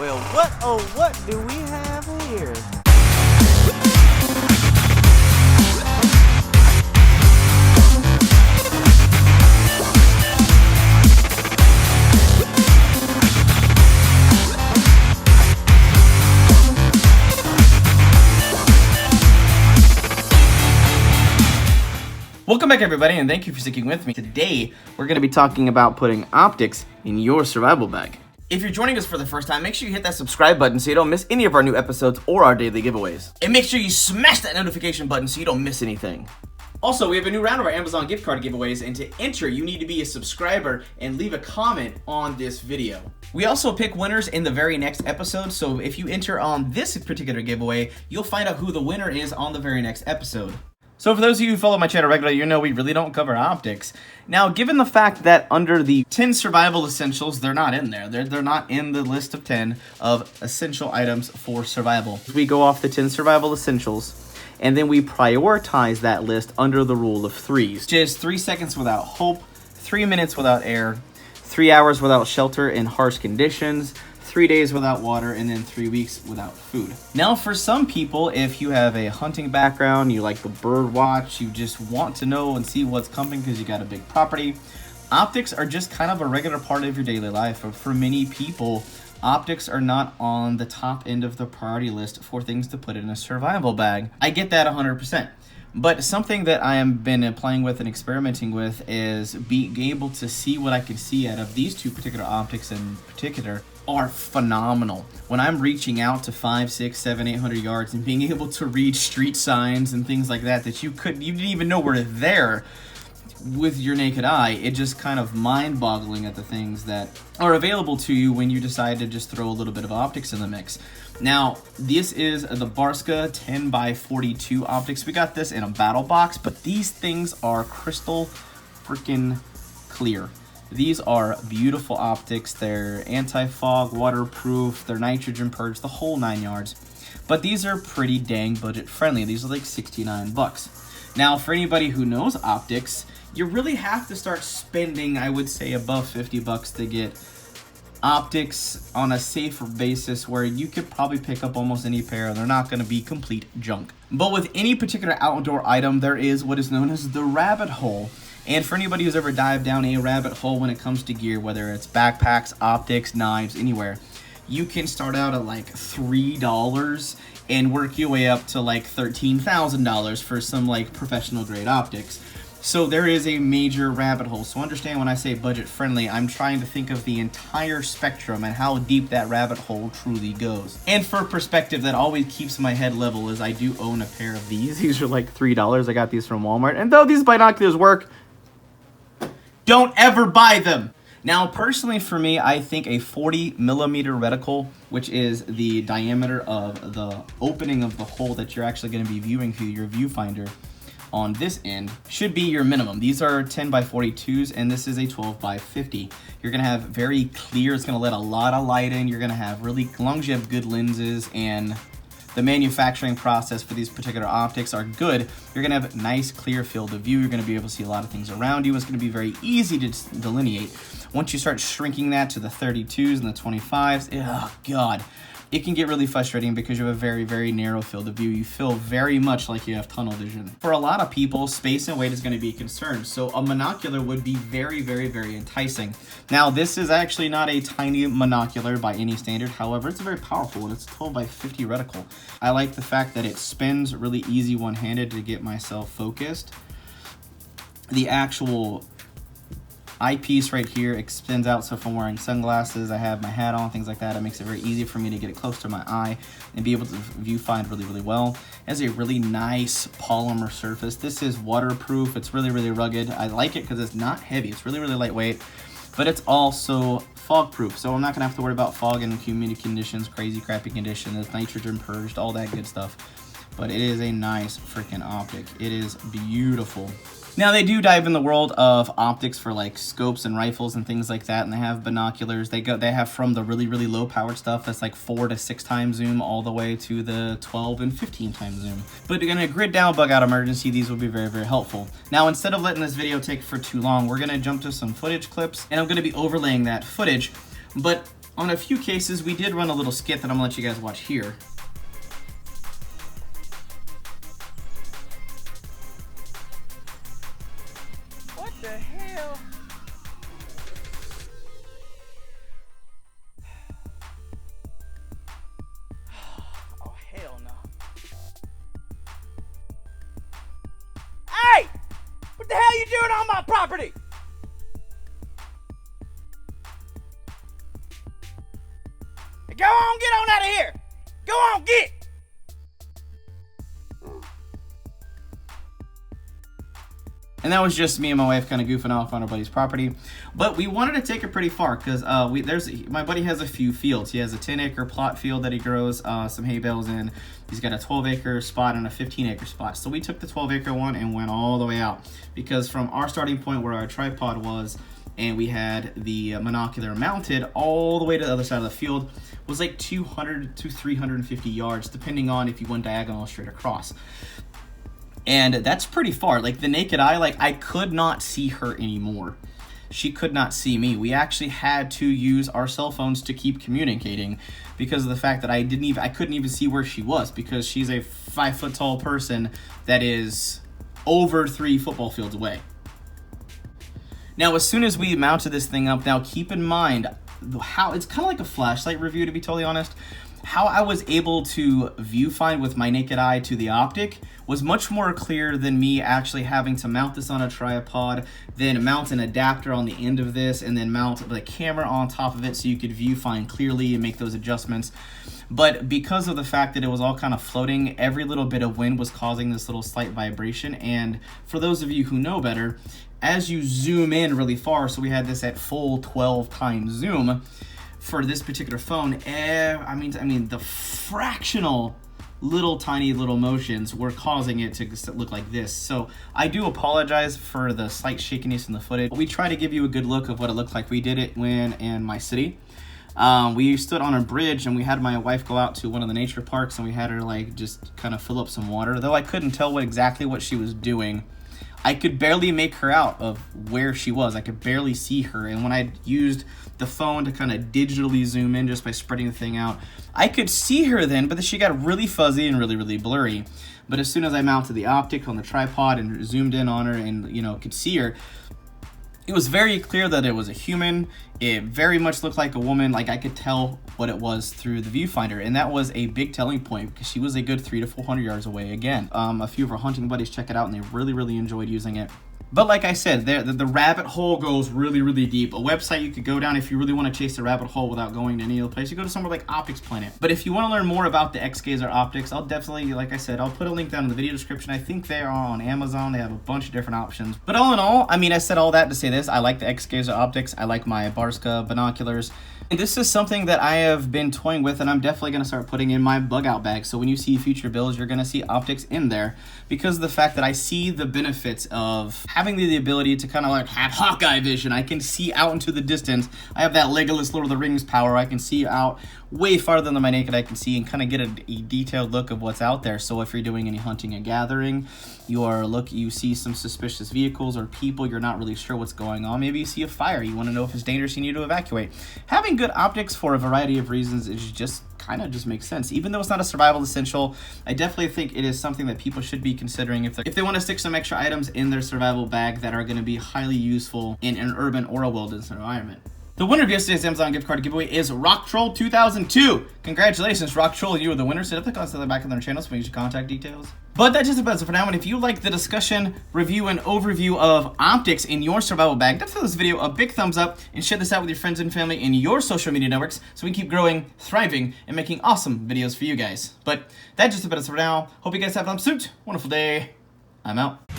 Well, what oh what do we have here? Welcome back, everybody, and thank you for sticking with me. Today, we're going to be talking about putting optics in your survival bag. If you're joining us for the first time, make sure you hit that subscribe button so you don't miss any of our new episodes or our daily giveaways. And make sure you smash that notification button so you don't miss anything. Also, we have a new round of our Amazon gift card giveaways, and to enter, you need to be a subscriber and leave a comment on this video. We also pick winners in the very next episode, so if you enter on this particular giveaway, you'll find out who the winner is on the very next episode. So for those of you who follow my channel regularly, you know we really don't cover optics. Now, given the fact that under the 10 survival essentials, they're not in there. They're not in the list of 10 of essential items for survival. We go off the 10 survival essentials, and then we prioritize that list under the rule of threes. Which is 3 seconds without hope, 3 minutes without air, 3 hours without shelter in harsh conditions, 3 days without water, and then 3 weeks without food. Now, for some people, if you have a hunting background, you like the bird watch, you just want to know and see what's coming because you got a big property, optics are just kind of a regular part of your daily life. But for many people, optics are not on the top end of the priority list for things to put in a survival bag. I get that 100%. But something that I have been playing with and experimenting with is being able to see what I can see out of these two particular optics in particular are phenomenal. When I'm reaching out to 5, 6, 7, 800 yards and being able to read street signs and things like that that you didn't even know were there with your naked eye, it just kind of mind-boggling at the things that are available to you when you decide to just throw a little bit of optics in the mix. Now, this is the Barska 10x42 optics. We got this in a battle box, but these things are crystal freaking clear. These are beautiful optics. They're anti-fog, waterproof, they're nitrogen purged, the whole 9 yards. But these are pretty dang budget friendly. These are like 69 bucks. Now, for anybody who knows optics, you really have to start spending, I would say, above 50 bucks to get optics on a safer basis where you could probably pick up almost any pair and they're not going to be complete junk. But with any particular outdoor item, there is what is known as the rabbit hole. And for anybody who's ever dived down a rabbit hole when it comes to gear, whether it's backpacks, optics, knives, anywhere, you can start out at like $3 and work your way up to like $13,000 for some like professional grade optics. So there is a major rabbit hole. So understand when I say budget friendly, I'm trying to think of the entire spectrum and how deep that rabbit hole truly goes. And for perspective, that always keeps my head level is I do own a pair of these. These are like $3. I got these from Walmart. And though these binoculars work, don't ever buy them. Now, personally for me, I think a 40 millimeter reticle, which is the diameter of the opening of the hole that you're actually going to be viewing through your viewfinder on this end, should be your minimum. These are 10x42s, and this is a 12x50. You're going to have very clear, it's going to let a lot of light in. You're going to have really, as long as you have good lenses and the manufacturing process for these particular optics are good, you're going to have a nice clear field of view. You're going to be able to see a lot of things around you. It's going to be very easy to delineate. Once you start shrinking that to the 32s and the 25s, oh god, it can get really frustrating because you have a very, very narrow field of view. You feel very much like you have tunnel vision. For a lot of people, space and weight is going to be a concern. So a monocular would be very, very, very enticing. Now, this is actually not a tiny monocular by any standard. However, it's a very powerful one. It's a 12x50 reticle. I like the fact that it spins really easy one-handed to get myself focused. The actual eyepiece right here extends out, so if I'm wearing sunglasses, I have my hat on, things like that, it makes it very easy for me to get it close to my eye and be able to viewfind really, really well. It has a really nice polymer surface. This is waterproof. It's really, really rugged. I like it because it's not heavy. It's really, really lightweight, but it's also fog proof, so I'm not gonna have to worry about fog and humidity conditions, crazy crappy conditions. It's nitrogen purged, all that good stuff. But it is a nice freaking optic. It is beautiful. Now, they do dive in the world of optics for like scopes and rifles and things like that, and they have binoculars. They have from the really, really low powered stuff that's like 4 to 6 times zoom all the way to the 12 and 15 times zoom. But in a grid down, bug out emergency, these will be very, very helpful. Now, instead of letting this video take for too long, we're gonna jump to some footage clips, and I'm gonna be overlaying that footage. But On a few cases, we did run a little skit that I'm gonna let you guys watch here. What the hell? Oh, hell no. Hey! What the hell you doing on my property? Go on, get on out of here! Go on, get! And that was just me and my wife kind of goofing off on our buddy's property. But we wanted to take it pretty far because my buddy has a few fields. He has a 10-acre plot field that he grows some hay bales in. He's got a 12-acre spot and a 15-acre spot. So we took the 12-acre one and went all the way out, because from our starting point where our tripod was, and we had the monocular mounted all the way to the other side of the field, was like 200 to 350 yards, depending on if you went diagonal or straight across. And that's pretty far. Like, the naked eye, like, I could not see her anymore. She could not see me. We actually had to use our cell phones to keep communicating because of the fact that I couldn't even see where she was, because she's a 5 foot tall person that is over 3 football fields away. Now, as soon as we mounted this thing up, now keep in mind how it's kind of like a flashlight review, to be totally honest. How I was able to viewfind with my naked eye to the optic was much more clear than me actually having to mount this on a tripod, then mount an adapter on the end of this, and then mount the camera on top of it so you could viewfind clearly and make those adjustments. But because of the fact that it was all kind of floating, every little bit of wind was causing this little slight vibration. And for those of you who know better, as you zoom in really far, so we had this at full 12 times zoom, for this particular phone, I mean, the fractional little tiny little motions were causing it to look like this. So I do apologize for the slight shakiness in the footage. We try to give you a good look of what it looked like. We did it when in my city. We stood on a bridge and we had my wife go out to one of the nature parks, and we had her like just kind of fill up some water. Though I couldn't tell exactly what she was doing. I could barely make her out of where she was. I could barely see her. And when I used the phone to kind of digitally zoom in just by spreading the thing out, I could see her then, but she got really fuzzy and really, really blurry. But as soon as I mounted the optic on the tripod and zoomed in on her and, you know, could see her, it was very clear that it was a human. It very much looked like a woman. Like, I could tell what it was through the viewfinder, and that was a big telling point because she was a good 300 to 400 yards away again. A few of our hunting buddies check it out, and they really, really enjoyed using it. But like I said, the rabbit hole goes really, really deep. A website you could go down if you really want to chase the rabbit hole without going to any other place. You go to somewhere like Optics Planet. But if you want to learn more about the Xgazer optics, I'll definitely, like I said, I'll put a link down in the video description. I think they are on Amazon. They have a bunch of different options. But all in all, I mean, I said all that to say this. I like the Xgazer optics. I like my Barska Binoculars. And this is something that I have been toying with, and I'm definitely going to start putting in my bug out bag. So when you see future builds, you're going to see optics in there because of the fact that I see the benefits of having the ability to kind of like have Hawkeye vision. I can see out into the distance. I have that Legolas Lord of the Rings power. I can see out way farther than my naked eye can see and kind of get a detailed look of what's out there. So if you're doing any hunting and gathering, you see some suspicious vehicles or people, you're not really sure what's going on. Maybe you see a fire, you want to know if it's dangerous, you need to evacuate. Having good optics for a variety of reasons is just kind of just makes sense. Even though it's not a survival essential, I definitely think it is something that people should be considering if they want to stick some extra items in their survival bag that are going to be highly useful in an urban or a wilderness environment. The winner of yesterday's Amazon gift card giveaway is Rock Troll 2002. Congratulations, Rock Troll, you are the winner. Set up the comments at the back of their channel so we can use your contact details. But that just about it for now. And if you like the discussion, review, and overview of optics in your survival bag, definitely give this video a big thumbs up and share this out with your friends and family in your social media networks so we can keep growing, thriving, and making awesome videos for you guys. But that just about it for now. Hope you guys have an absolute wonderful day. I'm out.